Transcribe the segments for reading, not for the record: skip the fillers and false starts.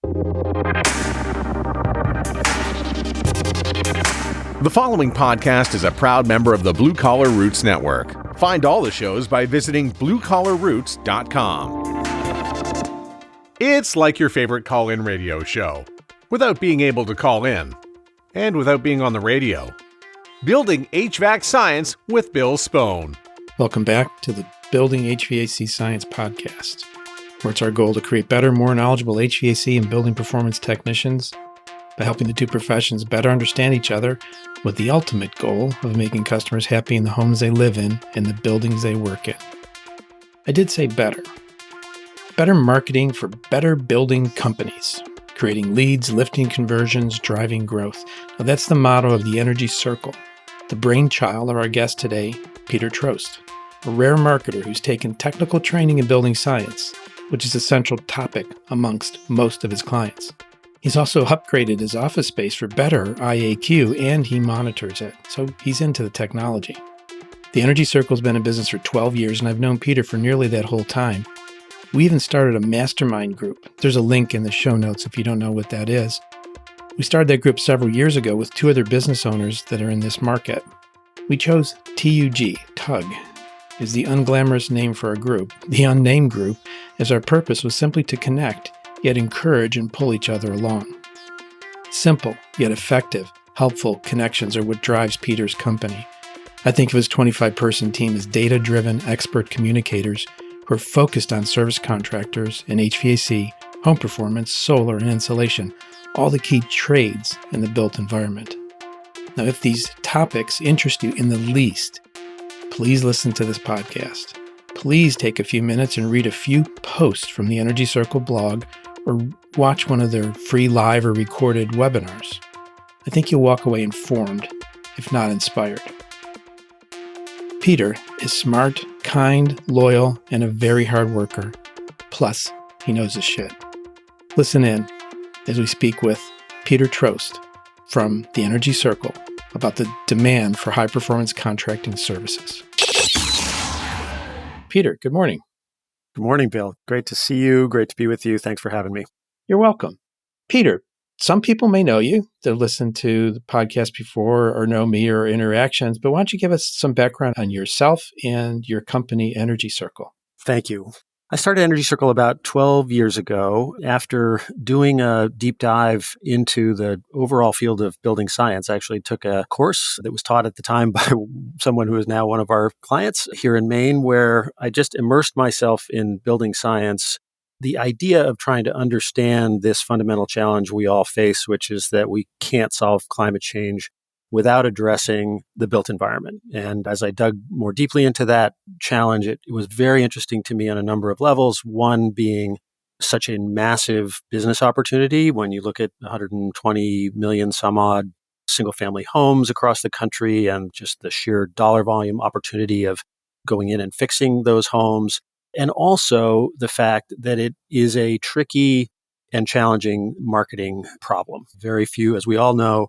The following podcast is a proud member of the Blue Collar Roots Network. Find all the shows by visiting bluecollarroots.com. It's like your favorite call-in radio show, without being able to call in, and without being on the radio. Building HVAC Science with Bill Spohn. Welcome back to the Building HVAC Science podcast, where it's our goal to create better, more knowledgeable HVAC and building performance technicians by helping the two professions better understand each other with the ultimate goal of making customers happy in the homes they live in and the buildings they work in. I did say better. Better marketing for better building companies, creating leads, lifting conversions, driving growth. Now that's the motto of the Energy Circle, the brainchild of our guest today, Peter Troast, a rare marketer who's taken technical training in building science, which is a central topic amongst most of his clients. He's also upgraded his office space for better IAQ, and he monitors it, so he's into the technology. The Energy Circle's been in business for 12 years, and I've known Peter for nearly that whole time. We even started a mastermind group. There's a link in the show notes if you don't know what that is. We started that group several years ago with two other business owners that are in this market. We chose TUG, TUG, is the unglamorous name for our group. The Unnamed Group, as our purpose was simply to connect, yet encourage and pull each other along. Simple, yet effective, helpful connections are what drives Peter's company. I think of his 25-person team as data-driven expert communicators who are focused on service contractors and HVAC, home performance, solar, and insulation, all the key trades in the built environment. Now, if these topics interest you in the least, please listen to this podcast. Please take a few minutes and read a few posts from the Energy Circle blog or watch one of their free live or recorded webinars. I think you'll walk away informed, if not inspired. Peter is smart, kind, loyal, and a very hard worker. Plus, he knows his shit. Listen in as we speak with Peter Troast from the Energy Circle about the demand for high-performance contracting services. Peter, good morning. Good morning, Bill. Great to see you. Great to be with you. Thanks for having me. You're welcome. Peter, some people may know you. They've listened to the podcast before or know me or interactions, but why don't you give us some background on yourself and your company, Energy Circle? Thank you. I started Energy Circle about 12 years ago after doing a deep dive into the overall field of building science. I actually took a course that was taught at the time by someone who is now one of our clients here in Maine, where I just immersed myself in building science. The idea of trying to understand this fundamental challenge we all face, which is that we can't solve climate change without addressing the built environment. And as I dug more deeply into that challenge, it was very interesting to me on a number of levels. One being such a massive business opportunity when you look at 120 million some odd single-family homes across the country and just the sheer dollar volume opportunity of going in and fixing those homes. And also the fact that it is a tricky and challenging marketing problem. Very few, as we all know,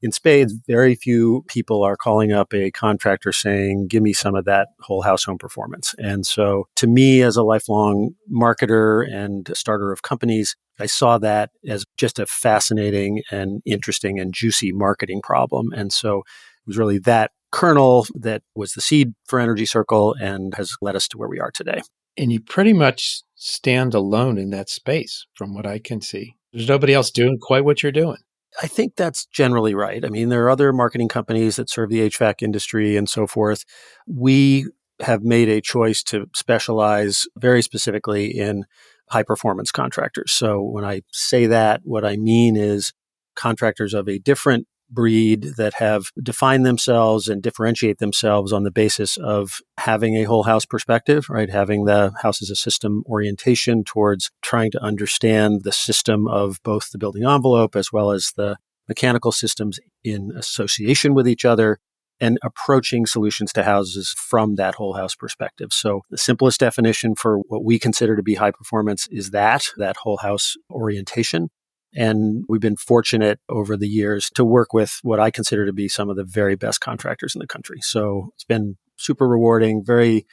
in spades, very few people are calling up a contractor saying, give me some of that whole house home performance. And so to me, as a lifelong marketer and starter of companies, I saw that as just a fascinating and interesting and juicy marketing problem. And so it was really that kernel that was the seed for Energy Circle and has led us to where we are today. And you pretty much stand alone in that space, from what I can see. There's nobody else doing quite what you're doing. I think that's generally right. I mean, there are other marketing companies that serve the HVAC industry and so forth. We have made a choice to specialize very specifically in high performance contractors. So when I say that, what I mean is contractors of a different breed that have defined themselves and differentiate themselves on the basis of having a whole house perspective, right? Having the house as a system orientation towards trying to understand the system of both the building envelope as well as the mechanical systems in association with each other, and approaching solutions to houses from that whole house perspective. So the simplest definition for what we consider to be high performance is that whole house orientation. And we've been fortunate over the years to work with what I consider to be some of the very best contractors in the country. So it's been super rewarding, very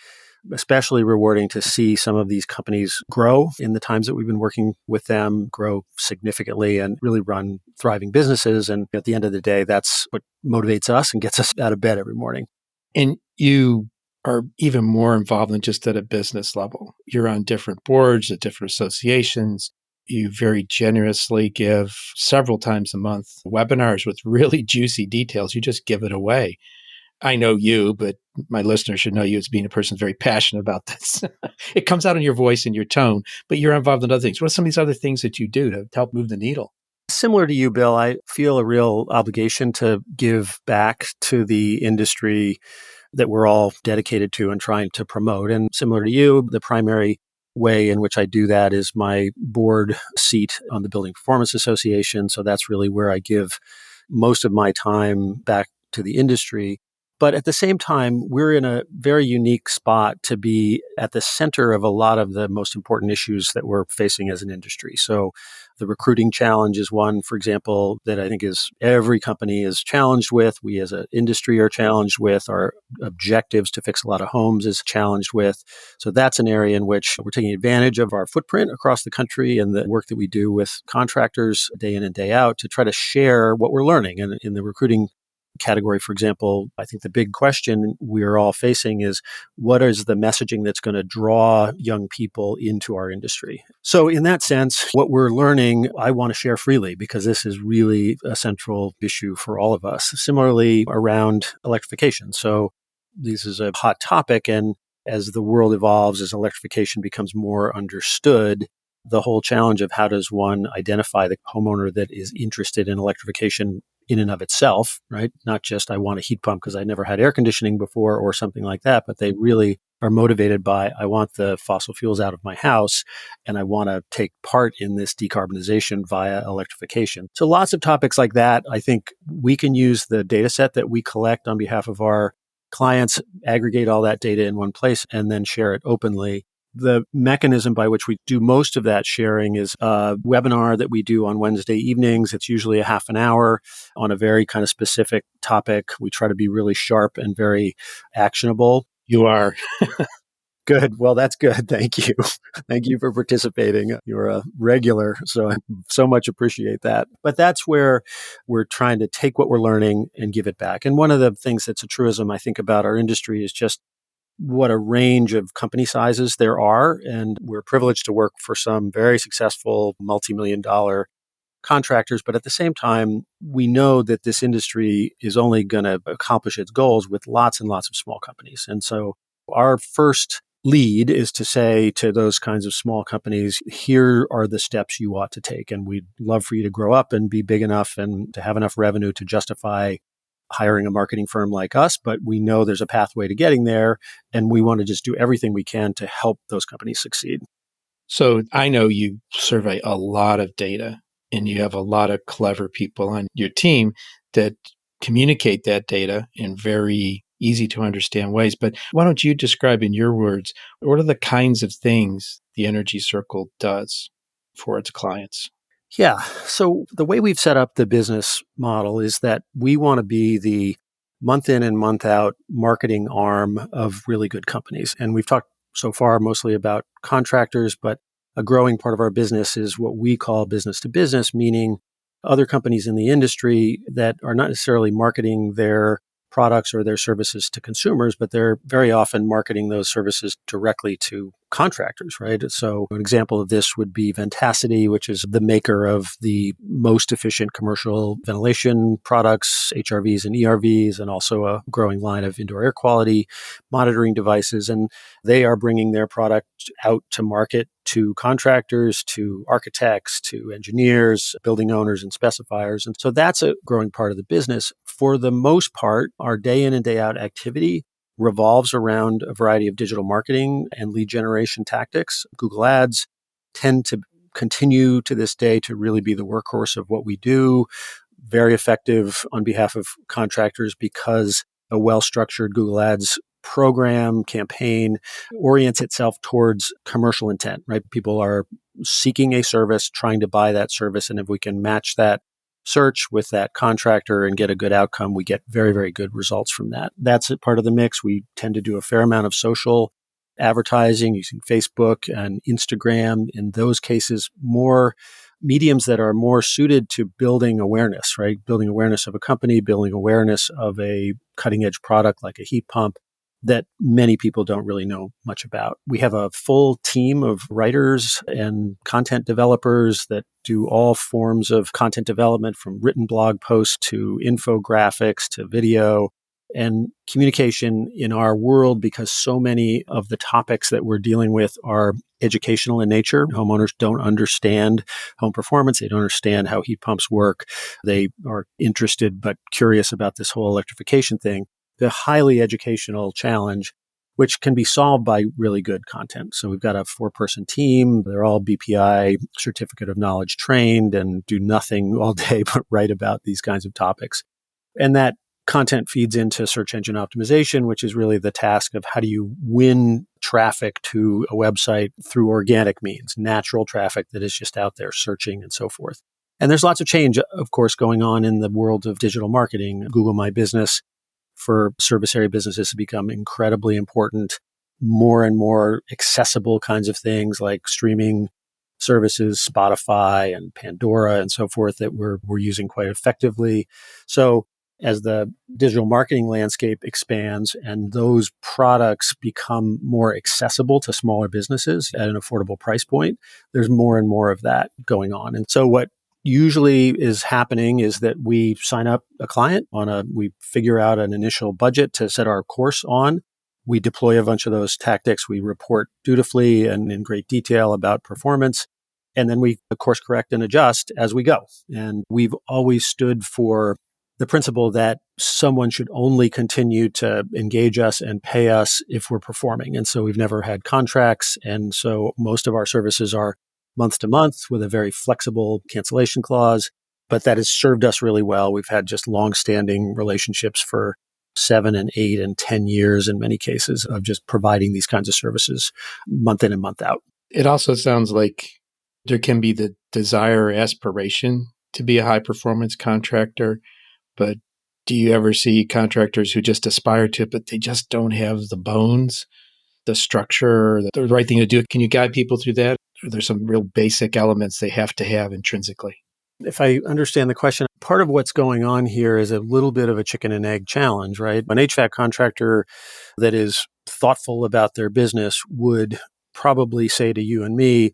especially rewarding to see some of these companies grow in the times that we've been working with them, grow significantly and really run thriving businesses. And at the end of the day, that's what motivates us and gets us out of bed every morning. And you are even more involved than just at a business level. You're on different boards at different associations. You very generously give several times a month webinars with really juicy details. You just give it away. I know you, but my listeners should know you as being a person very passionate about this. It comes out in your voice and your tone, but you're involved in other things. What are some of these other things that you do to help move the needle? Similar to you, Bill, I feel a real obligation to give back to the industry that we're all dedicated to and trying to promote. And similar to you, the primary way in which I do that is my board seat on the Building Performance Association. So that's really where I give most of my time back to the industry. But at the same time, we're in a very unique spot to be at the center of a lot of the most important issues that we're facing as an industry. So the recruiting challenge is one, for example, that I think is every company is challenged with. We as an industry are challenged with. Our objectives to fix a lot of homes is challenged with. So that's an area in which we're taking advantage of our footprint across the country and the work that we do with contractors day in and day out to try to share what we're learning. And in the recruiting category, for example, I think the big question we're all facing is what is the messaging that's going to draw young people into our industry? So in that sense, what we're learning, I want to share freely because this is really a central issue for all of us. Similarly, around electrification. So this is a hot topic. And as the world evolves, as electrification becomes more understood, the whole challenge of how does one identify the homeowner that is interested in electrification in and of itself, right? Not just I want a heat pump because I never had air conditioning before or something like that, but they really are motivated by I want the fossil fuels out of my house and I want to take part in this decarbonization via electrification. So lots of topics like that. I think we can use the data set that we collect on behalf of our clients, aggregate all that data in one place and then share it openly. The mechanism by which we do most of that sharing is a webinar that we do on Wednesday evenings. It's usually a half an hour on a very kind of specific topic. We try to be really sharp and very actionable. You are. Good. Well, that's good. Thank you. Thank you for participating. You're a regular, so I so much appreciate that. But that's where we're trying to take what we're learning and give it back. And one of the things that's a truism I think about our industry is just what a range of company sizes there are. And we're privileged to work for some very successful multi-million-dollar contractors. But at the same time, we know that this industry is only going to accomplish its goals with lots and lots of small companies. And so our first lead is to say to those kinds of small companies, here are the steps you ought to take. And we'd love for you to grow up and be big enough and to have enough revenue to justify hiring a marketing firm like us, but we know there's a pathway to getting there, and we want to just do everything we can to help those companies succeed. So I know you survey a lot of data, and you have a lot of clever people on your team that communicate that data in very easy to understand ways. But why don't you describe in your words, what are the kinds of things the Energy Circle does for its clients? Yeah. So the way we've set up the business model is that we want to be the month in and month out marketing arm of really good companies. And we've talked so far mostly about contractors, but a growing part of our business is what we call business to business, meaning other companies in the industry that are not necessarily marketing their products or their services to consumers, but they're very often marketing those services directly to contractors, right? So an example of this would be Ventacity, which is the maker of the most efficient commercial ventilation products, HRVs and ERVs, and also a growing line of indoor air quality monitoring devices. And they are bringing their product out to market to contractors, to architects, to engineers, building owners, and specifiers. And so that's a growing part of the business. For the most part, our day in and day out activity revolves around a variety of digital marketing and lead generation tactics. Google Ads tend to continue to this day to really be the workhorse of what we do. Very effective on behalf of contractors because a well-structured Google Ads program, campaign orients itself towards commercial intent, right? People are seeking a service, trying to buy that service. And if we can match that search with that contractor and get a good outcome, we get very, very good results from that. That's a part of the mix. We tend to do a fair amount of social advertising, using Facebook and Instagram. In those cases, more mediums that are more suited to building awareness, right? Building awareness of a company, building awareness of a cutting edge product like a heat pump that many people don't really know much about. We have a full team of writers and content developers that do all forms of content development, from written blog posts to infographics to video and communication in our world, because so many of the topics that we're dealing with are educational in nature. Homeowners don't understand home performance. They don't understand how heat pumps work. They are interested but curious about this whole electrification thing. The highly educational challenge, which can be solved by really good content. So we've got a 4-person team. They're all BPI Certificate of Knowledge trained and do nothing all day but write about these kinds of topics. And that content feeds into search engine optimization, which is really the task of how do you win traffic to a website through organic means, natural traffic that is just out there searching and so forth. And there's lots of change, of course, going on in the world of digital marketing. Google My Business for service area businesses has become incredibly important. More and more accessible kinds of things like streaming services, Spotify and Pandora and so forth that we're using quite effectively. So as the digital marketing landscape expands and those products become more accessible to smaller businesses at an affordable price point, there's more and more of that going on. And so what usually is happening is that we sign up a client we figure out an initial budget to set our course on. We deploy a bunch of those tactics. We report dutifully and in great detail about performance. And then we course correct and adjust as we go. And we've always stood for the principle that someone should only continue to engage us and pay us if we're performing. And so we've never had contracts. And so most of our services are month to month with a very flexible cancellation clause, but that has served us really well. We've had just long-standing relationships for 7 and 8 and 10 years in many cases of just providing these kinds of services month in and month out. It also sounds like there can be the desire or aspiration to be a high-performance contractor, but do you ever see contractors who just aspire to it, but they just don't have the bones, the structure, the right thing to do? Can you guide people through that? Are there some real basic elements they have to have intrinsically? If I understand the question, part of what's going on here is a little bit of a chicken and egg challenge, right? An HVAC contractor that is thoughtful about their business would probably say to you and me,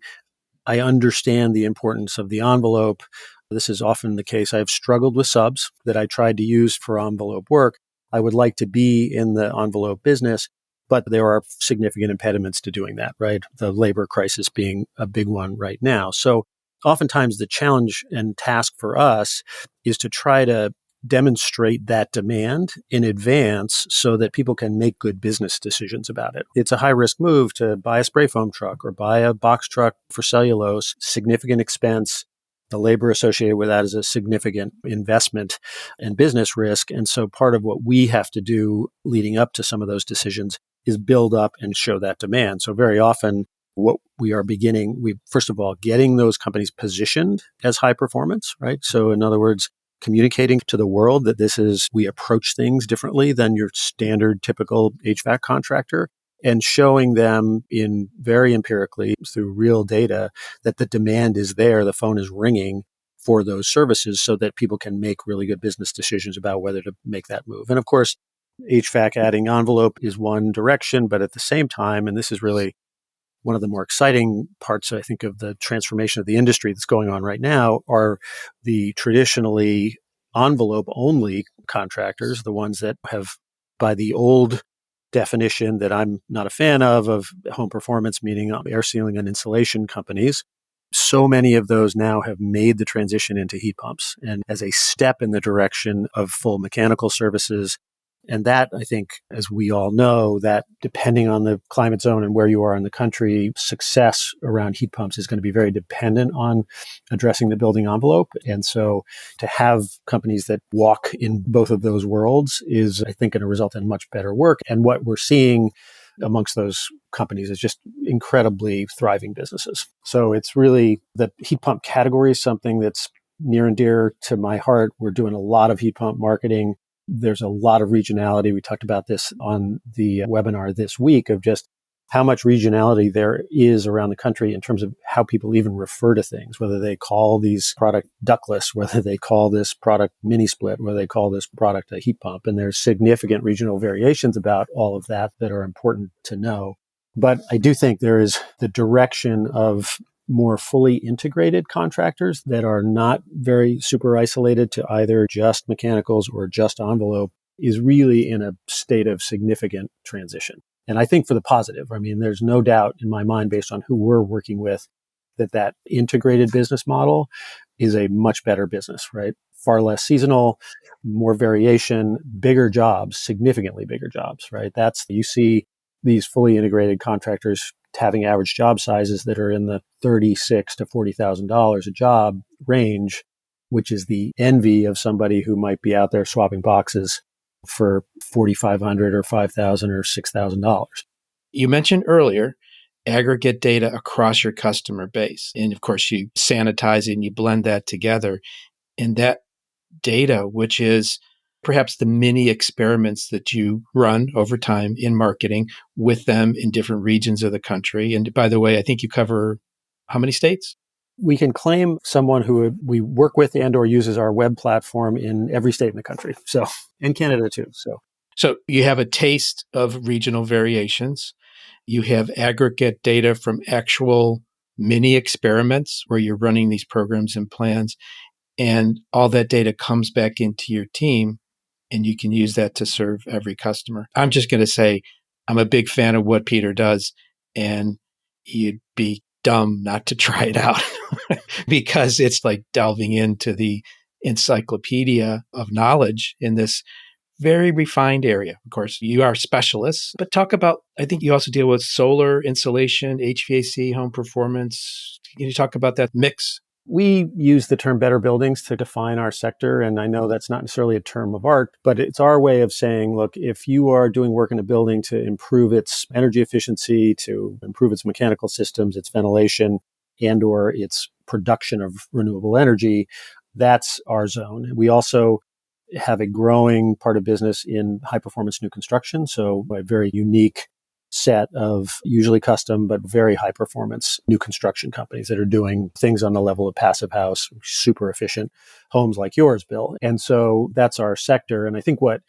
I understand the importance of the envelope. This is often the case. I've struggled with subs that I tried to use for envelope work. I would like to be in the envelope business, but there are significant impediments to doing that, right? The labor crisis being a big one right now. So oftentimes the challenge and task for us is to try to demonstrate that demand in advance so that people can make good business decisions about it. It's a high risk move to buy a spray foam truck or buy a box truck for cellulose, significant expense. The labor associated with that is a significant investment and business risk. And so part of what we have to do leading up to some of those decisions is build up and show that demand. So very often what we are first of all, getting those companies positioned as high performance, right? So in other words, communicating to the world that we approach things differently than your standard typical HVAC contractor, and showing them in very empirically through real data that the demand is there, the phone is ringing for those services so that people can make really good business decisions about whether to make that move. And of course, HVAC adding envelope is one direction, but at the same time, and this is really one of the more exciting parts, I think, of the transformation of the industry that's going on right now, are the traditionally envelope-only contractors, the ones that have, by the old definition that I'm not a fan of home performance, meaning air sealing and insulation companies. So many of those now have made the transition into heat pumps and as a step in the direction of full mechanical services. And that, I think, as we all know, that depending on the climate zone and where you are in the country, success around heat pumps is going to be very dependent on addressing the building envelope. And so to have companies that walk in both of those worlds is, I think, going to result in much better work. And what we're seeing amongst those companies is just incredibly thriving businesses. So it's really, the heat pump category is something that's near and dear to my heart. We're doing a lot of heat pump marketing. There's a lot of regionality. We talked about this on the webinar this week of just how much regionality there is around the country in terms of how people even refer to things, whether they call these product ductless, whether they call this product mini split, whether they call this product a heat pump. And there's significant regional variations about all of that that are important to know. But I do think there is the direction of more fully integrated contractors that are not very super isolated to either just mechanicals or just envelope is really in a state of significant transition. And I think for the positive. I mean, there's no doubt in my mind, based on who we're working with, that integrated business model is a much better business, right? Far less seasonal, more variation, bigger jobs, significantly bigger jobs, right? You see these fully integrated contractors having average job sizes that are in the $36,000 to $40,000 a job range, which is the envy of somebody who might be out there swapping boxes for $4,500 or $5,000 or $6,000. You mentioned earlier aggregate data across your customer base. And of course, you sanitize it and you blend that together. And that data, which is perhaps the mini experiments that you run over time in marketing with them in different regions of the country. And by the way, I think you cover how many states? We can claim someone who we work with and or uses our web platform in every state in the country. So, and Canada too. So you have a taste of regional variations. You have aggregate data from actual mini experiments where you're running these programs and plans. And all that data comes back into your team and you can use that to serve every customer. I'm just going to say, I'm a big fan of what Peter does, and you'd be dumb not to try it out because it's like delving into the encyclopedia of knowledge in this very refined area. Of course, you are specialists, but talk about, I think you also deal with solar, insulation, HVAC, home performance. Can you talk about that mix? We use the term better buildings to define our sector. And I know that's not necessarily a term of art, but it's our way of saying, look, if you are doing work in a building to improve its energy efficiency, to improve its mechanical systems, its ventilation, and or its production of renewable energy, that's our zone. We also have a growing part of business in high performance new construction. So a very unique set of usually custom, but very high performance new construction companies that are doing things on the level of passive house, super efficient homes like yours, Bill. And so that's our sector. And I think what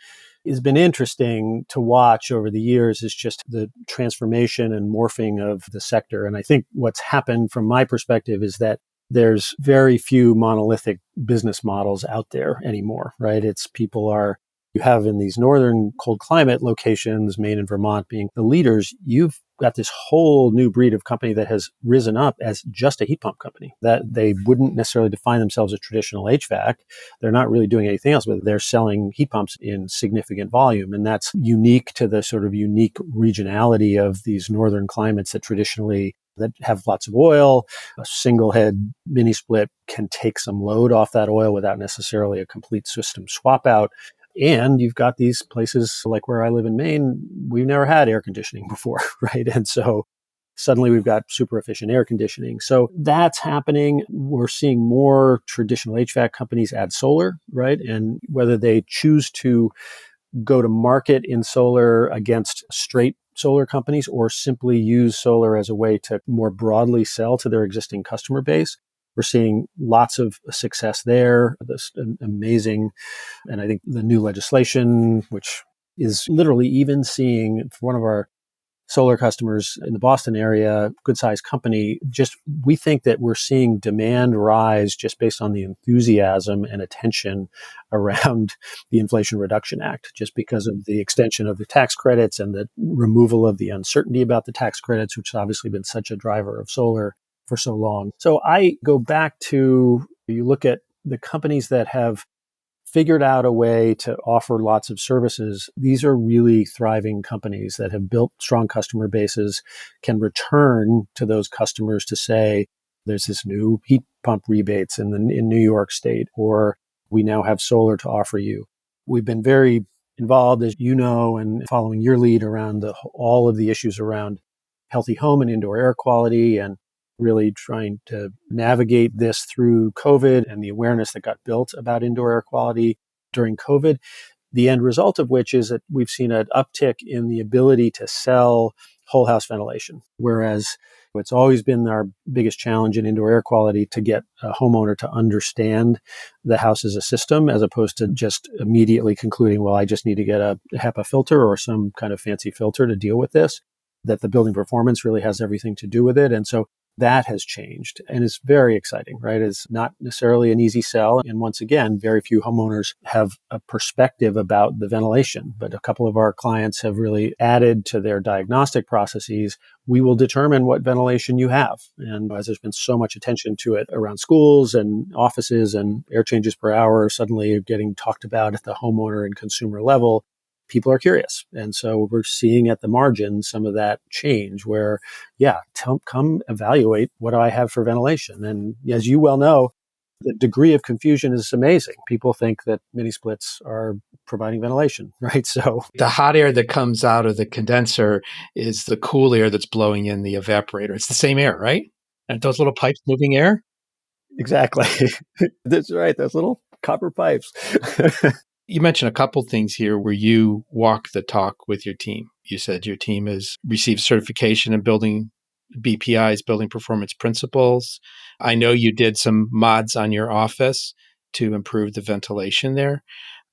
has been interesting to watch over the years is just the transformation and morphing of the sector. And I think what's happened from my perspective is that there's very few monolithic business models out there anymore, right? You have in these northern cold climate locations, Maine and Vermont being the leaders, you've got this whole new breed of company that has risen up as just a heat pump company, that they wouldn't necessarily define themselves as traditional HVAC. They're not really doing anything else, but they're selling heat pumps in significant volume. And that's unique to the sort of unique regionality of these northern climates that have lots of oil. A single head mini split can take some load off that oil without necessarily a complete system swap out. And you've got these places like where I live in Maine, we've never had air conditioning before, right? And so suddenly we've got super efficient air conditioning. So that's happening. We're seeing more traditional HVAC companies add solar, right? And whether they choose to go to market in solar against straight solar companies or simply use solar as a way to more broadly sell to their existing customer base, we're seeing lots of success there. This amazing, and I think the new legislation, which is literally even seeing for one of our solar customers in the Boston area, good sized company, we think that we're seeing demand rise just based on the enthusiasm and attention around the Inflation Reduction Act, just because of the extension of the tax credits and the removal of the uncertainty about the tax credits, which has obviously been such a driver of solar for so long. So I go back to, you look at the companies that have figured out a way to offer lots of services. These are really thriving companies that have built strong customer bases, can return to those customers to say, there's this new heat pump rebates in New York State, or we now have solar to offer you. We've been very involved, as you know, and following your lead around all of the issues around healthy home and indoor air quality, and really trying to navigate this through COVID and the awareness that got built about indoor air quality during COVID. The end result of which is that we've seen an uptick in the ability to sell whole house ventilation. Whereas it's always been our biggest challenge in indoor air quality to get a homeowner to understand the house as a system, as opposed to just immediately concluding, well, I just need to get a HEPA filter or some kind of fancy filter to deal with this, that the building performance really has everything to do with it. And so that has changed, and it's very exciting, right? It's not necessarily an easy sell. And once again, very few homeowners have a perspective about the ventilation, but a couple of our clients have really added to their diagnostic processes. We will determine what ventilation you have. And as there's been so much attention to it around schools and offices, and air changes per hour suddenly getting talked about at the homeowner and consumer level, people are curious. And so we're seeing at the margin some of that change where, come evaluate what do I have for ventilation. And as you well know, the degree of confusion is amazing. People think that mini splits are providing ventilation, right? So the hot air that comes out of the condenser is the cool air that's blowing in the evaporator. It's the same air, right? And those little pipes moving air? exactly. That's right. Those little copper pipes. You mentioned a couple things here where you walk the talk with your team. You said your team has received certification in building BPI's building performance principles. I know you did some mods on your office to improve the ventilation there.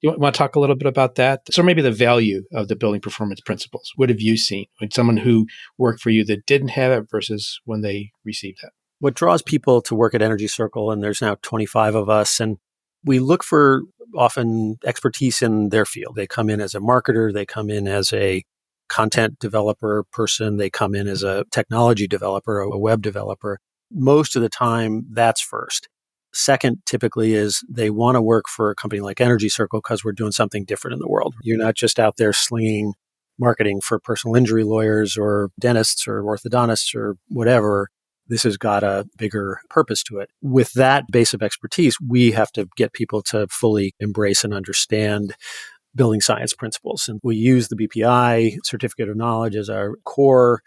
You want to talk a little bit about that? So maybe the value of the building performance principles. What have you seen when someone who worked for you that didn't have it versus when they received it? What draws people to work at Energy Circle, and there's now 25 of us, and we look for often expertise in their field. They come in as a marketer, they come in as a content developer person, they come in as a technology developer, a web developer. Most of the time, that's first. Second, typically, is they want to work for a company like Energy Circle because we're doing something different in the world. You're not just out there slinging marketing for personal injury lawyers or dentists or orthodontists or whatever. This has got a bigger purpose to it. With that base of expertise, we have to get people to fully embrace and understand building science principles. And we use the BPI certificate of knowledge as our core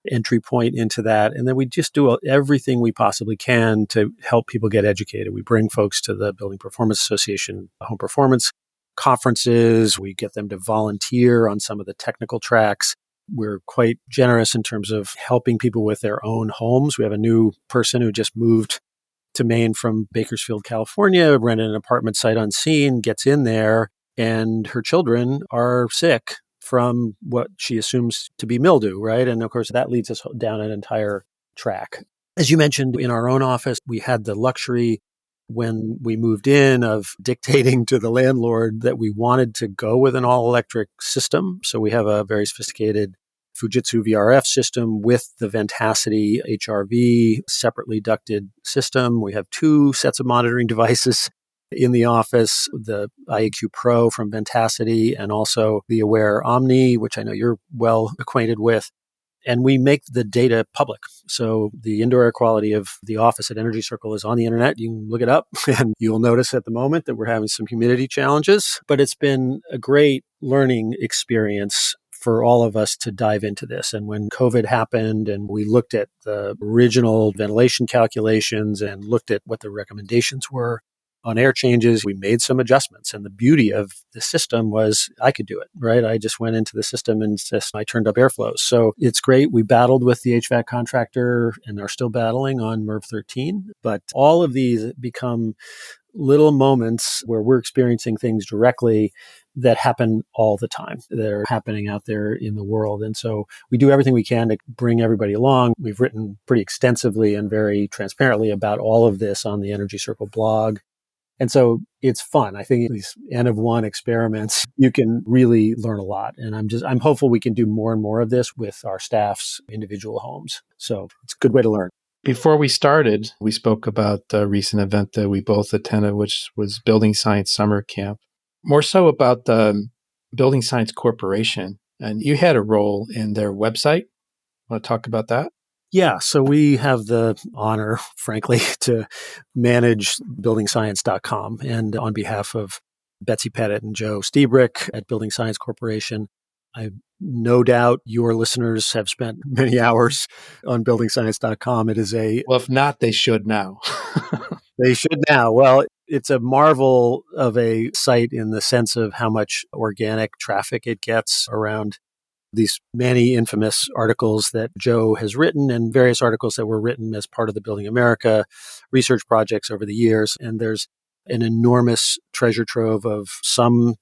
entry point into that. And then we just do everything we possibly can to help people get educated. We bring folks to the Building Performance Association home performance conferences. We get them to volunteer on some of the technical tracks. We're quite generous in terms of helping people with their own homes. We have a new person who just moved to Maine from Bakersfield, California, rented an apartment sight unseen, gets in there, and her children are sick from what she assumes to be mildew, right? And of course, that leads us down an entire track. As you mentioned, in our own office, we had the luxury when we moved in of dictating to the landlord that we wanted to go with an all-electric system. So we have a very sophisticated Fujitsu VRF system with the Ventacity HRV separately ducted system. We have 2 sets of monitoring devices in the office, the IAQ Pro from Ventacity and also the Aware Omni, which I know you're well acquainted with. And we make the data public. So the indoor air quality of the office at Energy Circle is on the internet. You can look it up and you'll notice at the moment that we're having some humidity challenges. But it's been a great learning experience for all of us to dive into this. And when COVID happened and we looked at the original ventilation calculations and looked at what the recommendations were on air changes, we made some adjustments. And the beauty of the system was I could do it, right? I just went into the system and I turned up airflows. So it's great. We battled with the HVAC contractor and are still battling on MERV 13. But all of these become little moments where we're experiencing things directly that happen all the time. They're happening out there in the world. And so we do everything we can to bring everybody along. We've written pretty extensively and very transparently about all of this on the Energy Circle blog. And so it's fun. I think these N of 1 experiments, you can really learn a lot. And I'm hopeful we can do more and more of this with our staff's individual homes. So it's a good way to learn. Before we started, we spoke about a recent event that we both attended, which was Building Science Summer Camp. More so about the Building Science Corporation. And you had a role in their website. Want to talk about that? Yeah, so we have the honor, frankly, to manage buildingscience.com. And on behalf of Betsy Pettit and Joe Stebrick at Building Science Corporation, I no doubt your listeners have spent many hours on buildingscience.com. It is Well, if not, they should now. They should now. Well, it's a marvel of a site in the sense of how much organic traffic it gets around these many infamous articles that Joe has written and various articles that were written as part of the Building America research projects over the years. And there's an enormous treasure trove of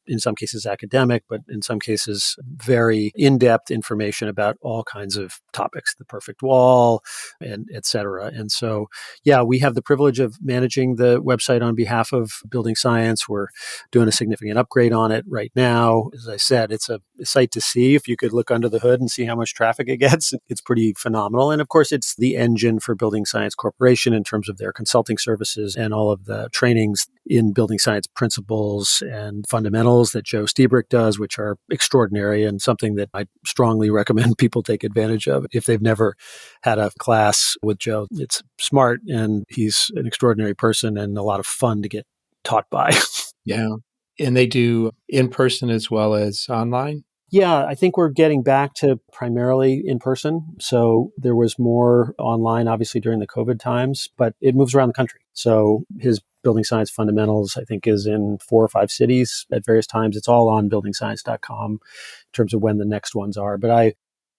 in some cases academic, but in some cases very in-depth information about all kinds of topics, the perfect wall, and et cetera. And so, yeah, we have the privilege of managing the website on behalf of Building Science. We're doing a significant upgrade on it right now. As I said, it's a sight to see. If you could look under the hood and see how much traffic it gets, it's pretty phenomenal. And of course, it's the engine for Building Science Corporation in terms of their consulting services and all of the trainings in building science principles and fundamentals that Joe Stiebrick does, which are extraordinary and something that I strongly recommend people take advantage of if they've never had a class with Joe. It's smart and he's an extraordinary person and a lot of fun to get taught by. Yeah. And they do in person as well as online? Yeah, I think we're getting back to primarily in person. So there was more online, obviously, during the COVID times, but it moves around the country. So his Building Science Fundamentals, I think, is in 4 or 5 cities at various times. It's all on buildingscience.com in terms of when the next ones are. But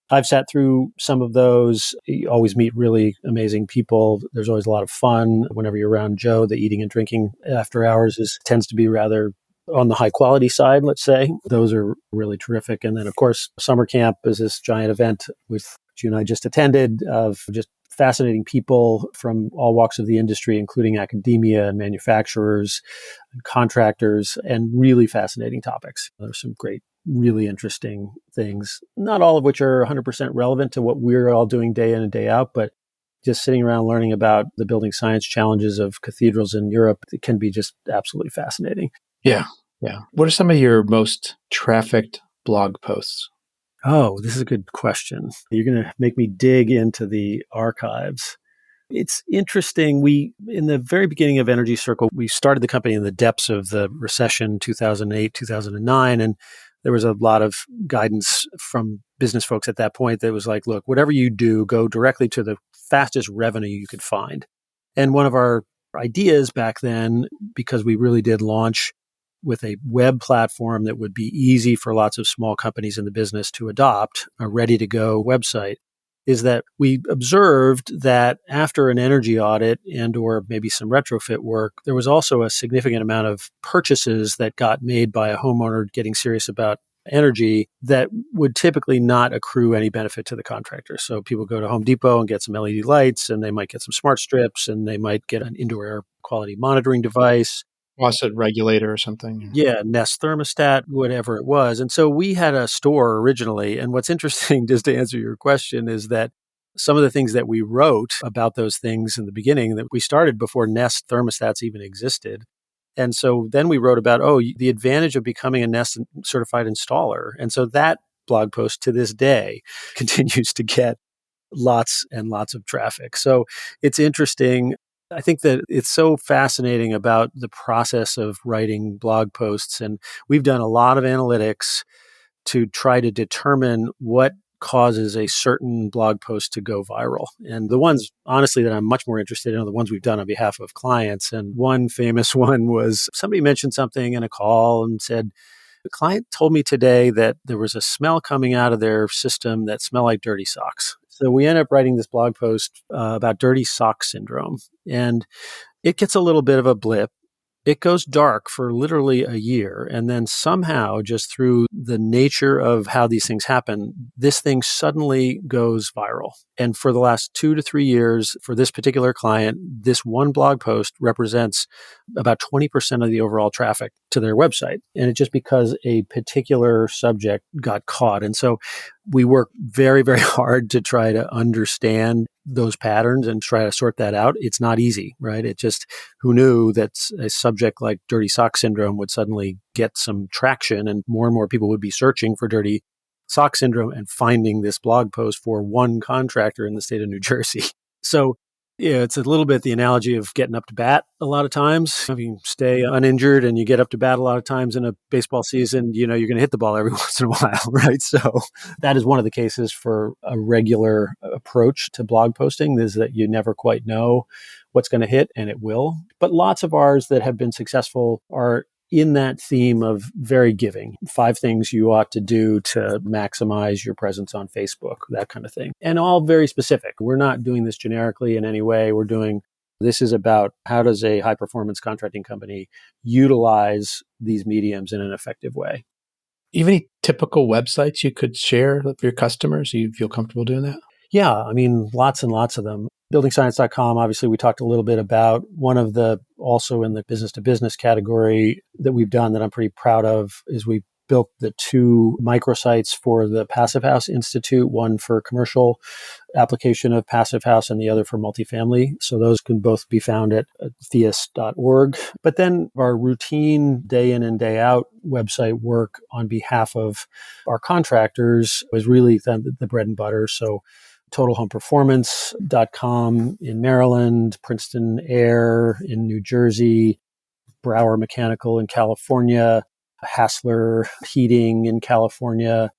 I've sat through some of those. You always meet really amazing people. There's always a lot of fun. Whenever you're around Joe, the eating and drinking after hours tends to be rather on the high quality side, let's say. Those are really terrific. And then, of course, summer camp is this giant event which you and I just attended of just fascinating people from all walks of the industry, including academia and manufacturers and contractors, and really fascinating topics. There's some great, really interesting things, not all of which are 100% relevant to what we're all doing day in and day out, but just sitting around learning about the building science challenges of cathedrals in Europe, it can be just absolutely fascinating. Yeah. Yeah. What are some of your most trafficked blog posts? Oh, this is a good question. You're going to make me dig into the archives. It's interesting. In the very beginning of Energy Circle, we started the company in the depths of the recession, 2008, 2009. And there was a lot of guidance from business folks at that point that was like, look, whatever you do, go directly to the fastest revenue you could find. And one of our ideas back then, because we really did launch with a web platform that would be easy for lots of small companies in the business to adopt, a ready-to-go website, is that we observed that after an energy audit and or maybe some retrofit work, there was also a significant amount of purchases that got made by a homeowner getting serious about energy that would typically not accrue any benefit to the contractor. So people go to Home Depot and get some LED lights, and they might get some smart strips, and they might get an indoor air quality monitoring device. Faucet regulator or something. Yeah, Nest thermostat, whatever it was. And so we had a store originally. And what's interesting, just to answer your question, is that some of the things that we wrote about those things in the beginning, that we started before Nest thermostats even existed. And so then we wrote about, the advantage of becoming a Nest certified installer. And so that blog post to this day continues to get lots and lots of traffic. So it's interesting. I think that it's so fascinating about the process of writing blog posts. And we've done a lot of analytics to try to determine what causes a certain blog post to go viral. And the ones, honestly, that I'm much more interested in are the ones we've done on behalf of clients. And one famous one was somebody mentioned something in a call and said, the client told me today that there was a smell coming out of their system that smelled like dirty socks. So we end up writing this blog post about dirty sock syndrome. And it gets a little bit of a blip. It goes dark for literally a year. And then somehow, just through the nature of how these things happen, this thing suddenly goes viral. And for the last 2 to 3 years, for this particular client, this one blog post represents about 20% of the overall traffic to their website. And it's just because a particular subject got caught. And so we work very, very hard to try to understand those patterns and try to sort that out. It's not easy, right? It just, who knew that a subject like dirty sock syndrome would suddenly get some traction and more people would be searching for dirty sock syndrome and finding this blog post for one contractor in the state of New Jersey. So yeah, it's a little bit the analogy of getting up to bat a lot of times. If you stay uninjured and you get up to bat a lot of times in a baseball season, you're going to hit the ball every once in a while, right? So that is one of the cases for a regular approach to blog posting, is that you never quite know what's going to hit, and it will. But lots of ours that have been successful are in that theme of very giving. 5 things you ought to do to maximize your presence on Facebook, that kind of thing. And all very specific. We're not doing this generically in any way. This is about how does a high performance contracting company utilize these mediums in an effective way. Even any typical websites you could share with your customers? You feel comfortable doing that? Yeah, I mean, lots and lots of them. Buildingscience.com, obviously, we talked a little bit about. One of the, also in the business to business category that we've done that I'm pretty proud of is we built the 2 microsites for the Passive House Institute, one for commercial application of Passive House and the other for multifamily. So those can both be found at theus.org. But then our routine day in and day out website work on behalf of our contractors was really the bread and butter. So totalhomeperformance.com in Maryland, Princeton Air in New Jersey, Brower Mechanical in California, Hassler Heating in California.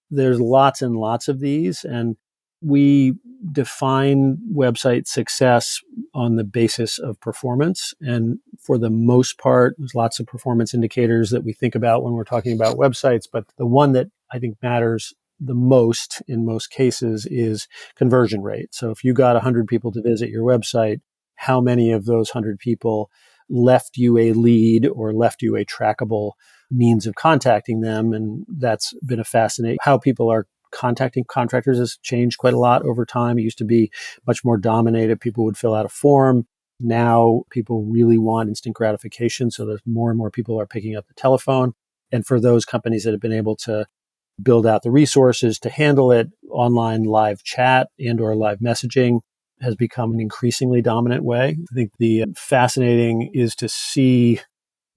There's lots and lots of these, and we define website success on the basis of performance. And for the most part, there's lots of performance indicators that we think about when we're talking about websites. But the one that I think matters the most in most cases is conversion rate. So if you got 100 people to visit your website, how many of those 100 people left you a lead or left you a trackable means of contacting them? And that's been a fascinating, how people are contacting contractors has changed quite a lot over time. It used to be much more dominated. People would fill out a form. Now people really want instant gratification. So there's more and more people are picking up the telephone. And for those companies that have been able to build out the resources to handle it, online live chat and or live messaging has become an increasingly dominant way. I think the fascinating is to see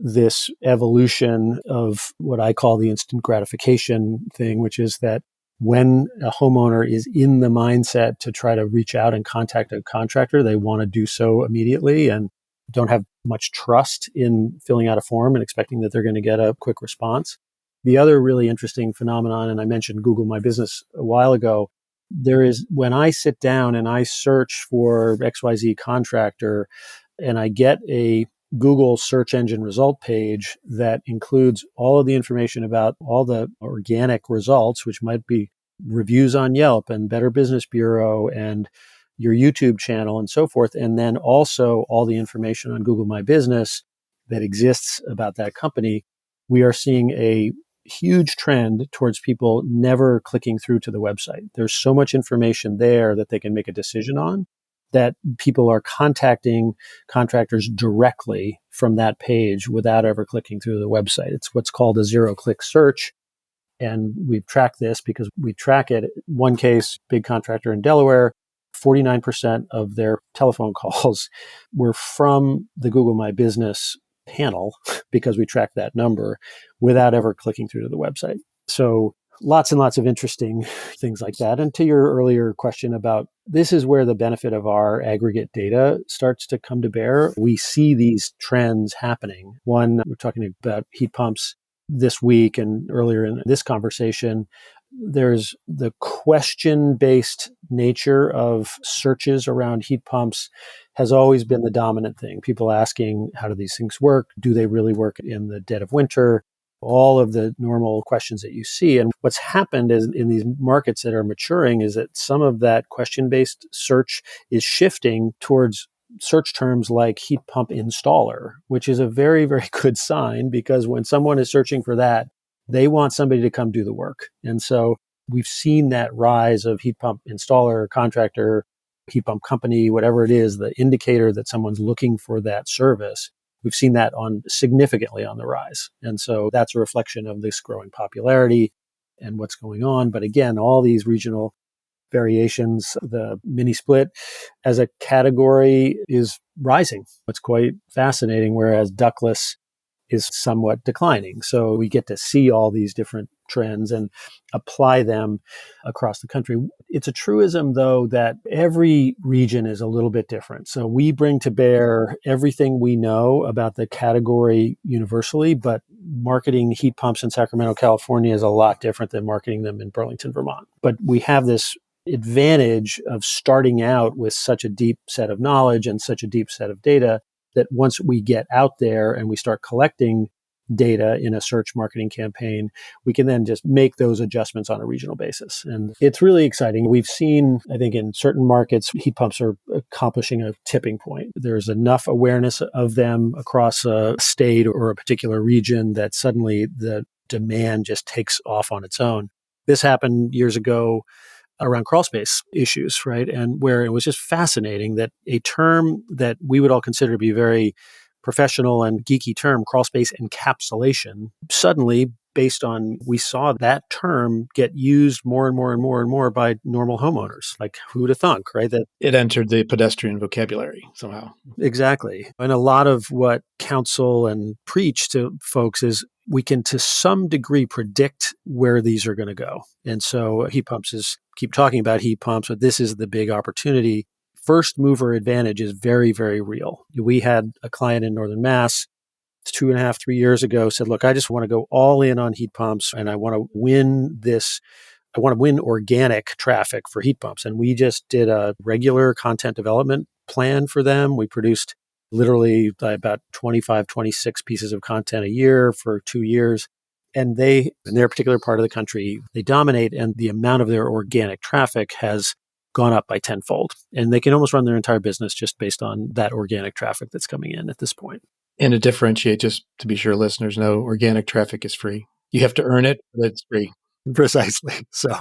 this evolution of what I call the instant gratification thing, which is that when a homeowner is in the mindset to try to reach out and contact a contractor, they want to do so immediately and don't have much trust in filling out a form and expecting that they're going to get a quick response. The other really interesting phenomenon, and I mentioned Google My Business a while ago, there is when I sit down and I search for XYZ contractor and I get a Google search engine result page that includes all of the information about all the organic results, which might be reviews on Yelp and Better Business Bureau and your YouTube channel and so forth. And then also all the information on Google My Business that exists about that company. We are seeing a huge trend towards people never clicking through to the website. There's so much information there that they can make a decision on that people are contacting contractors directly from that page without ever clicking through the website. It's what's called a zero-click search. And we've tracked this because we track it. One case, big contractor in Delaware, 49% of their telephone calls were from the Google My Business panel because we track that number without ever clicking through to the website. So lots and lots of interesting things like that. And to your earlier question about this is where the benefit of our aggregate data starts to come to bear. We see these trends happening. One, we're talking about heat pumps this week and earlier in this conversation. There's the question-based nature of searches around heat pumps has always been the dominant thing. People asking, how do these things work? Do they really work in the dead of winter? All of the normal questions that you see. And what's happened is in these markets that are maturing is that some of that question-based search is shifting towards search terms like heat pump installer, which is a very, very good sign because when someone is searching for that, they want somebody to come do the work. And so we've seen that rise of heat pump installer, contractor, heat pump company, whatever it is, the indicator that someone's looking for that service. We've seen that significantly on the rise. And so that's a reflection of this growing popularity and what's going on. But again, all these regional variations, the mini split as a category is rising. It's quite fascinating, whereas ductless is somewhat declining. So we get to see all these different trends and apply them across the country. It's a truism, though, that every region is a little bit different. So we bring to bear everything we know about the category universally, but marketing heat pumps in Sacramento, California is a lot different than marketing them in Burlington, Vermont. But we have this advantage of starting out with such a deep set of knowledge and such a deep set of data that once we get out there and we start collecting data in a search marketing campaign, we can then just make those adjustments on a regional basis. And it's really exciting. We've seen, I think in certain markets, heat pumps are accomplishing a tipping point. There's enough awareness of them across a state or a particular region that suddenly the demand just takes off on its own. This happened years ago around crawl space issues, right? And where it was just fascinating that a term that we would all consider to be very professional and geeky term, crawl space encapsulation, suddenly based on, we saw that term get used more and more and more and more by normal homeowners. Like, who'd have thunk, right? That It entered the pedestrian vocabulary somehow. exactly. And a lot of what counsel and preach to folks is we can to some degree predict where these are going to go. And so heat pumps keep talking about heat pumps, but this is the big opportunity. First mover advantage is very, very real. We had a client in Northern Mass 2.5, 3 years ago said, look, I just want to go all in on heat pumps and I want to win this. I want to win organic traffic for heat pumps. And we just did a regular content development plan for them. We produced literally about 25, 26 pieces of content a year for 2 years. And they, in their particular part of the country, they dominate, and the amount of their organic traffic has gone up by tenfold. And they can almost run their entire business just based on that organic traffic that's coming in at this point. And to differentiate, just to be sure listeners know, organic traffic is free. You have to earn it, but it's free. Precisely. So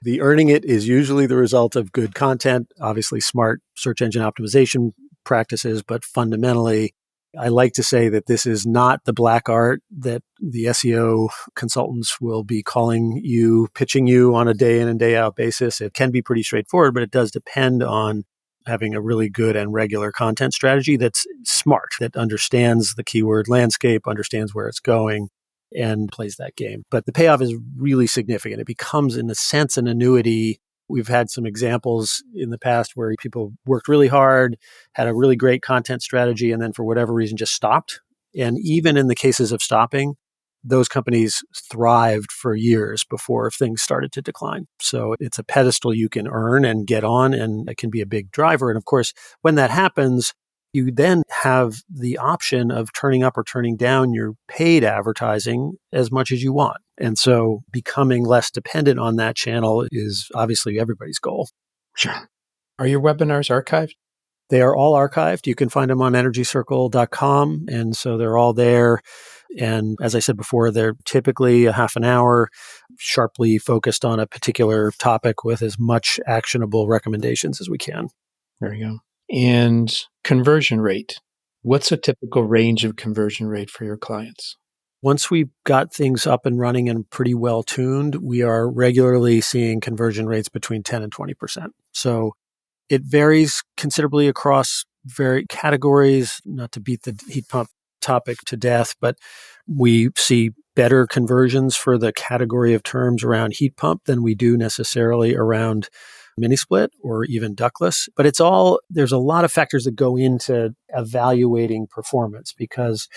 the earning it is usually the result of good content, obviously smart search engine optimization practices, but fundamentally, I like to say that this is not the black art that the SEO consultants will be calling you, pitching you on a day in and day out basis. It can be pretty straightforward, but it does depend on having a really good and regular content strategy that's smart, that understands the keyword landscape, understands where it's going, and plays that game. But the payoff is really significant. It becomes, in a sense, an annuity. We've had some examples in the past where people worked really hard, had a really great content strategy, and then for whatever reason just stopped. And even in the cases of stopping, those companies thrived for years before things started to decline. So it's a pedestal you can earn and get on, and it can be a big driver. And of course, when that happens, you then have the option of turning up or turning down your paid advertising as much as you want. And so becoming less dependent on that channel is obviously everybody's goal. Sure. Are your webinars archived? They are all archived. You can find them on energycircle.com. And so they're all there. And as I said before, they're typically a half an hour, sharply focused on a particular topic with as much actionable recommendations as we can. There you go. And conversion rate. What's a typical range of conversion rate for your clients? Once we've got things up and running and pretty well tuned, we are regularly seeing conversion rates between 10 and 20%. So it varies considerably across various categories, not to beat the heat pump topic to death, but we see better conversions for the category of terms around heat pump than we do necessarily around mini split or even ductless. But there's a lot of factors that go into evaluating performance, because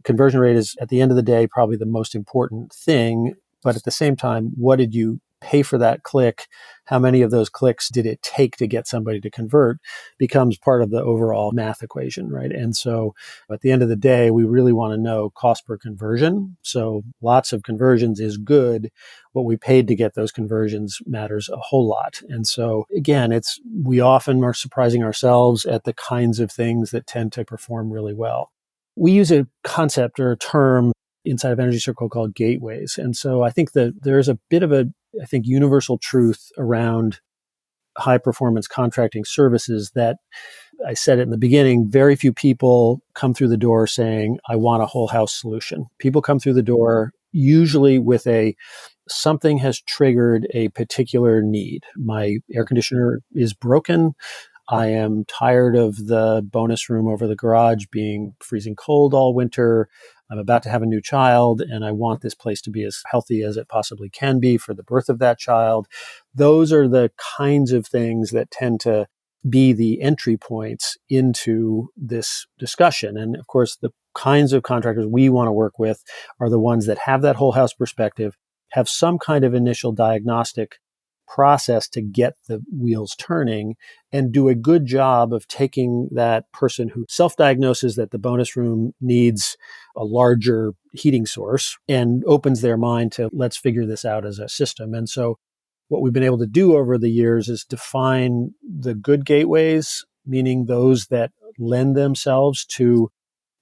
conversion rate is, at the end of the day, probably the most important thing. But at the same time, what did you pay for that click? How many of those clicks did it take to get somebody to convert becomes part of the overall math equation, right? And so at the end of the day, we really want to know cost per conversion. So lots of conversions is good. What we paid to get those conversions matters a whole lot. And so again, we often are surprising ourselves at the kinds of things that tend to perform really well. We use a concept or a term inside of Energy Circle called gateways. And so I think that there's a bit of universal truth around high performance contracting services that, I said it in the beginning, very few people come through the door saying, I want a whole house solution. People come through the door usually with something has triggered a particular need. My air conditioner is broken. I am tired of the bonus room over the garage being freezing cold all winter. I'm about to have a new child, and I want this place to be as healthy as it possibly can be for the birth of that child. Those are the kinds of things that tend to be the entry points into this discussion. And of course, the kinds of contractors we want to work with are the ones that have that whole house perspective, have some kind of initial diagnostic process to get the wheels turning and do a good job of taking that person who self-diagnoses that the bonus room needs a larger heating source and opens their mind to let's figure this out as a system. And so what we've been able to do over the years is define the good gateways, meaning those that lend themselves to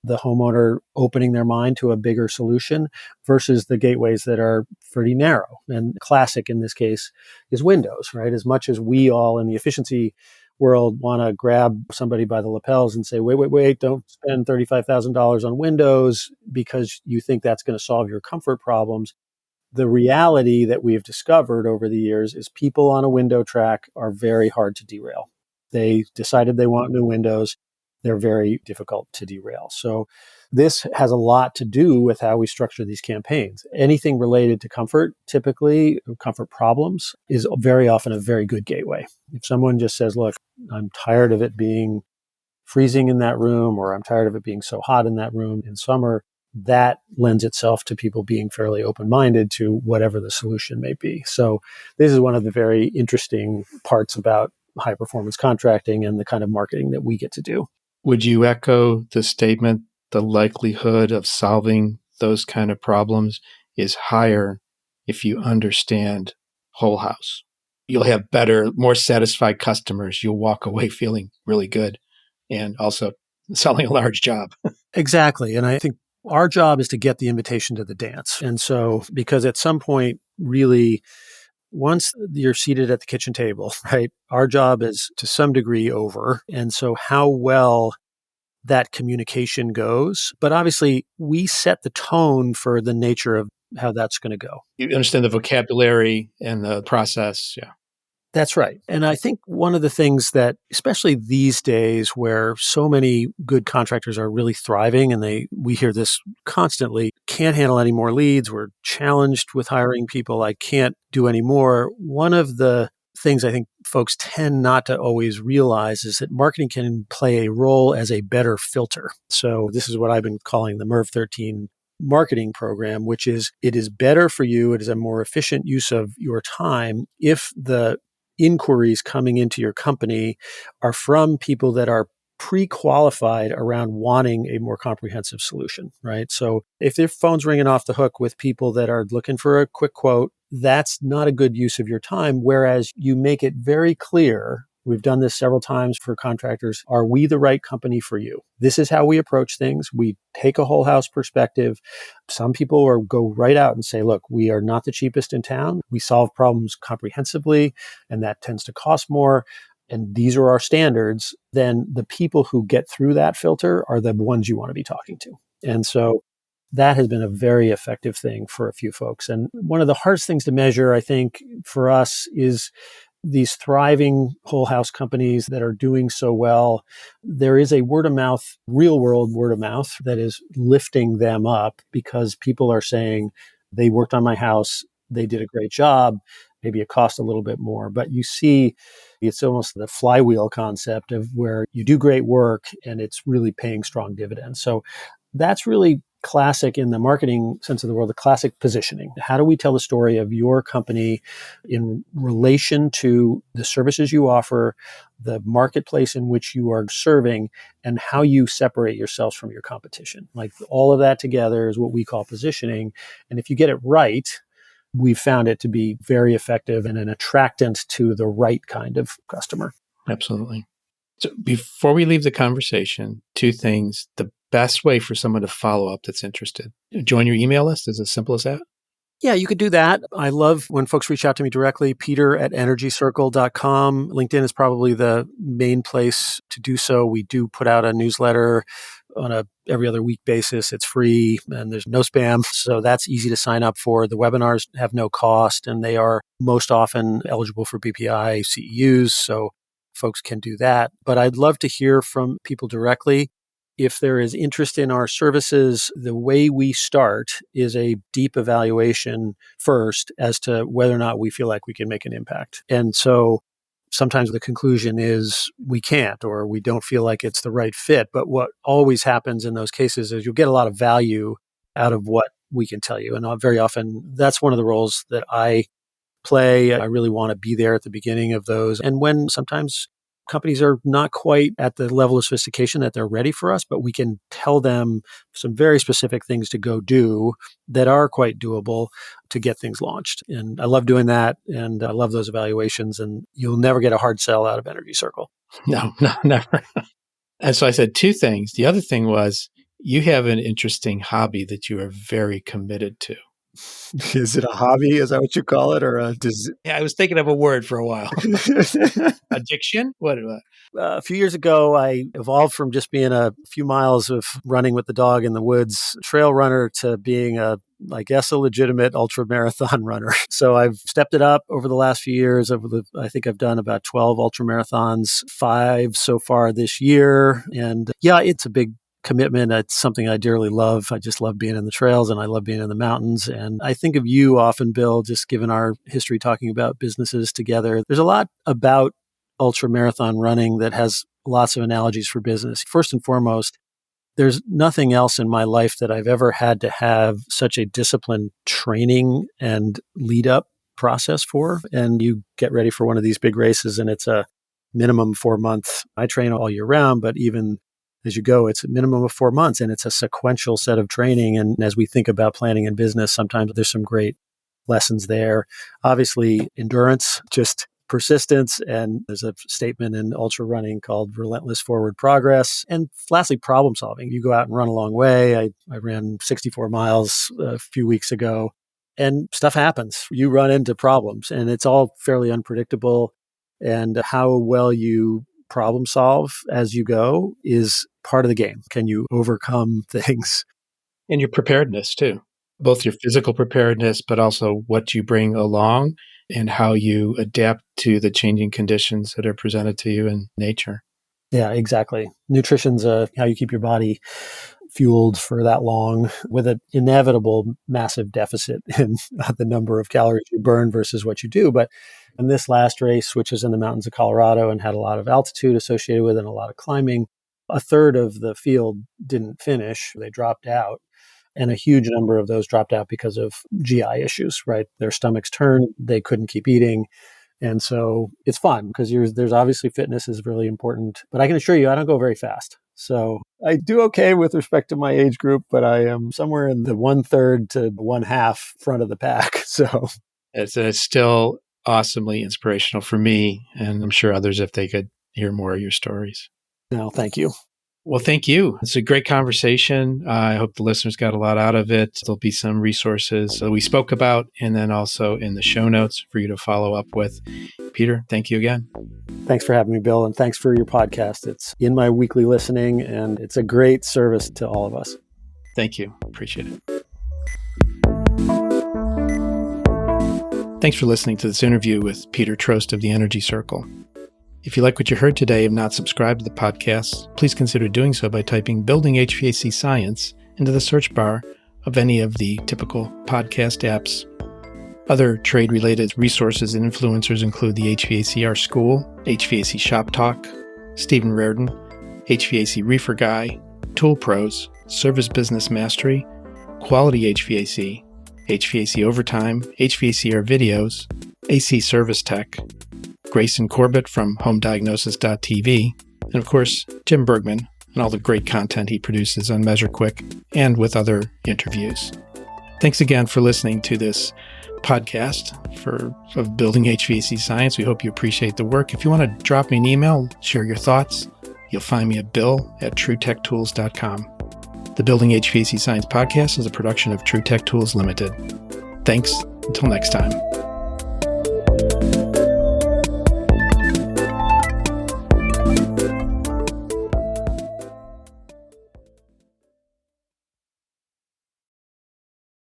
the homeowner opening their mind to a bigger solution versus the gateways that are pretty narrow. And classic in this case is windows, right? As much as we all in the efficiency world want to grab somebody by the lapels and say, wait, don't spend $35,000 on windows because you think that's going to solve your comfort problems. The reality that we've discovered over the years is people on a window track are very hard to derail. They decided they want new windows. They're very difficult to derail. So this has a lot to do with how we structure these campaigns. Anything related to comfort, typically comfort problems, is very often a very good gateway. If someone just says, look, I'm tired of it being freezing in that room, or I'm tired of it being so hot in that room in summer, that lends itself to people being fairly open-minded to whatever the solution may be. So this is one of the very interesting parts about high performance contracting and the kind of marketing that we get to do. Would you echo the statement, the likelihood of solving those kind of problems is higher if you understand whole house? You'll have better, more satisfied customers. You'll walk away feeling really good and also selling a large job. Exactly. And I think our job is to get the invitation to the dance. And so, because at some point, really, once you're seated at the kitchen table, right, our job is to some degree over. And so how well that communication goes, but obviously we set the tone for the nature of how that's going to go. You understand the vocabulary and the process. Yeah. That's right. And I think one of the things that, especially these days where so many good contractors are really thriving and we hear this constantly, can't handle any more leads. We're challenged with hiring people. I can't do any more. One of the things I think folks tend not to always realize is that marketing can play a role as a better filter. So this is what I've been calling the MERV 13 marketing program, which is it is better for you. It is a more efficient use of your time if the inquiries coming into your company are from people that are pre-qualified around wanting a more comprehensive solution, right? So if their phone's ringing off the hook with people that are looking for a quick quote, that's not a good use of your time. Whereas you make it very clear, we've done this several times for contractors, are we the right company for you? This is how we approach things. We take a whole house perspective. Some people go right out and say, look, we are not the cheapest in town. We solve problems comprehensively, and that tends to cost more. And these are our standards. Then the people who get through that filter are the ones you want to be talking to. And so that has been a very effective thing for a few folks. And one of the hardest things to measure, I think, for us is these thriving whole house companies that are doing so well. There is a word of mouth, real world word of mouth that is lifting them up because people are saying they worked on my house. They did a great job. Maybe it cost a little bit more, but you see it's almost the flywheel concept of where you do great work and it's really paying strong dividends. So that's really classic in the marketing sense of the world, the classic positioning. How do we tell the story of your company in relation to the services you offer, the marketplace in which you are serving, and how you separate yourselves from your competition? Like all of that together is what we call positioning. And if you get it right, we've found it to be very effective and an attractant to the right kind of customer. Absolutely. So before we leave the conversation, two things. The best way for someone to follow up that's interested. Join your email list is as simple as that. Yeah, you could do that. I love when folks reach out to me directly, peter@energycircle.com. LinkedIn is probably the main place to do so. We do put out a newsletter on a every other week basis. It's free and there's no spam. So that's easy to sign up for. The webinars have no cost and they are most often eligible for BPI CEUs. So folks can do that. But I'd love to hear from people directly. If there is interest in our services, the way we start is a deep evaluation first as to whether or not we feel like we can make an impact. And so sometimes the conclusion is we can't, or we don't feel like it's the right fit. But what always happens in those cases is you'll get a lot of value out of what we can tell you. And very often that's one of the roles that I play. I really want to be there at the beginning of those. And when sometimes companies are not quite at the level of sophistication that they're ready for us, but we can tell them some very specific things to go do that are quite doable to get things launched. And I love doing that. And I love those evaluations. And you'll never get a hard sell out of Energy Circle. No, never. And so I said two things. The other thing was you have an interesting hobby that you are very committed to. Is it a hobby? Is that what you call it? Or Yeah, I was thinking of a word for a while. Addiction? What? A few years ago, I evolved from just being a few miles of running with the dog in the woods trail runner to being a legitimate ultra marathon runner. So I've stepped it up over the last few years. I think I've done about 12 ultra marathons, 5 so far this year. And yeah, it's a big commitment. It's something I dearly love. I just love being in the trails and I love being in the mountains. And I think of you often, Bill, just given our history talking about businesses together. There's a lot about ultra marathon running that has lots of analogies for business. First and foremost, there's nothing else in my life that I've ever had to have such a disciplined training and lead up process for. And you get ready for one of these big races and it's a minimum 4 months. I train all year round, but even as you go, it's a minimum of 4 months and it's a sequential set of training. And as we think about planning in business, sometimes there's some great lessons there. Obviously, endurance, just persistence. And there's a statement in ultra running called relentless forward progress. And lastly, problem solving. You go out and run a long way. I ran 64 miles a few weeks ago and stuff happens. You run into problems and it's all fairly unpredictable. And how well you problem solve as you go is part of the game. Can you overcome things? And your preparedness too, both your physical preparedness, but also what you bring along and how you adapt to the changing conditions that are presented to you in nature. Yeah, exactly. Nutrition's how you keep your body fueled for that long with an inevitable massive deficit in the number of calories you burn versus what you do. But in this last race, which is in the mountains of Colorado and had a lot of altitude associated with it and a lot of climbing, a third of the field didn't finish. They dropped out. And a huge number of those dropped out because of GI issues, right? Their stomachs turned, they couldn't keep eating. And so it's fun because there's obviously fitness is really important, but I can assure you I don't go very fast. So I do okay with respect to my age group, but I am somewhere in the 1/3 to 1/2 front of the pack. So it's still awesomely inspirational for me, and I'm sure others if they could hear more of your stories. No, thank you. Well, thank you. It's a great conversation. I hope the listeners got a lot out of it. There'll be some resources that we spoke about, and then also in the show notes for you to follow up with. Peter, thank you again. Thanks for having me, Bill, and thanks for your podcast. It's in my weekly listening, and it's a great service to all of us. Thank you. Appreciate it. Thanks for listening to this interview with Peter Troast of the Energy Circle. If you like what you heard today and not subscribed to the podcast, please consider doing so by typing Building HVAC Science into the search bar of any of the typical podcast apps. Other trade-related resources and influencers include the HVACR School, HVAC Shop Talk, Stephen Reardon, HVAC Reefer Guy, Tool Pros, Service Business Mastery, Quality HVAC, HVAC Overtime, HVACR Videos, AC Service Tech, Grayson Corbett from HomeDiagnosis.tv, and of course, Jim Bergman and all the great content he produces on MeasureQuick and with other interviews. Thanks again for listening to this podcast of Building HVAC Science. We hope you appreciate the work. If you want to drop me an email, share your thoughts, you'll find me at bill@truetech.tools.com. The Building HVAC Science podcast is a production of True Tech Tools Limited. Thanks. Until next time.